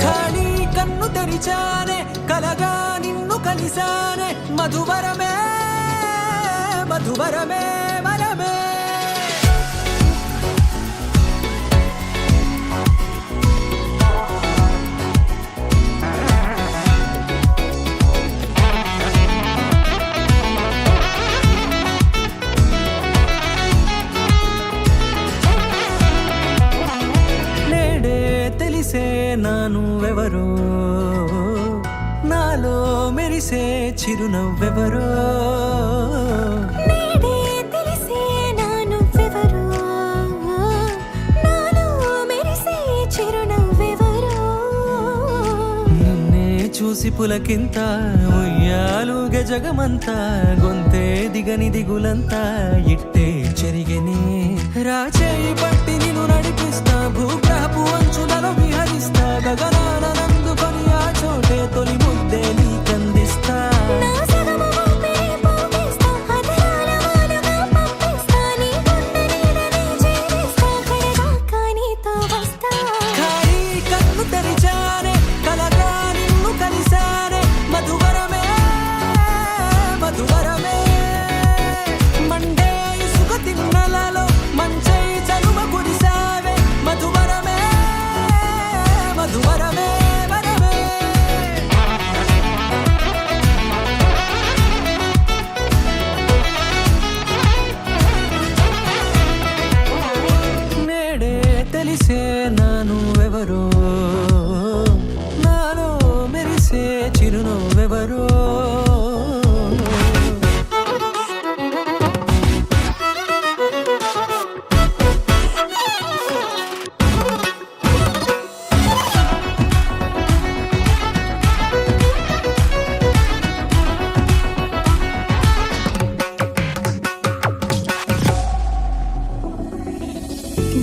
ఖాళీ కన్ను తెరిచానే కలగా నిన్ను కలిసానే మధువరమే మధువరమే వరమే నానువెవరో నాలో మెరిసే చిరునవ్వెవరో నేడే తెలిసే నానువెవరో నాలో మెరిసే చిరునవ్వెవరో నిన్నే చూసి పులకింత ఉయ్యాలుగే జగమంతా గొంతే దిగని దిగులంతా ఇట్టే చెరిగెనే రాచేయి పట్టి నిన్ను నడిపిస్తా భూగ్రహపు అంచులలో విహరిస్తా గగనాన నందుకొని ఆ చోటే తొలి ముద్దే నీకందిస్తా నా సగము ఊపిరి పోగేస్తా హృదయాల వానగా పంపిస్తా నీ గుండె నీడనే చేరిస్తా కడదాకా నీతో వస్తా ఖాళీ కన్ను తెరిచానే కలగా నిన్ను కలిసానే మధువరమే మధువరమే మండే ఇసుక తిన్నలలో మంచై చలువ కురిసావే మధువరమే మధువరమే వరమే నేడే తెలిసే నానువెవరో నాలో మెరిసే చిరునవ్వెవరో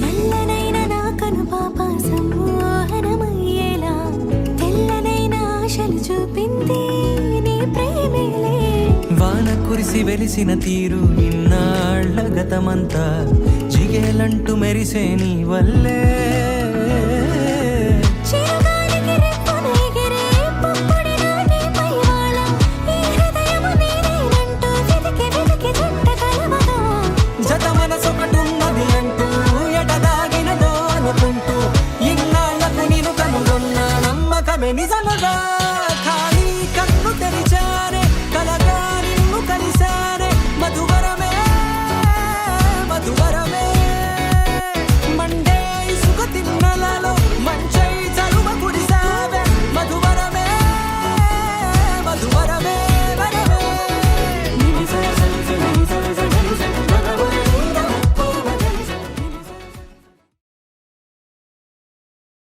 నల్లనైన నా కనుపాప సమ్మోహనమయ్యేలా తెల్లనైన ఆశలు చూపింది నీ ప్రేమేలే వాన కురిసి వెలిసిన తీరు ఇన్నాళ్ల గతమంతా జిగేలంటూ మెరిసే నీ వల్లే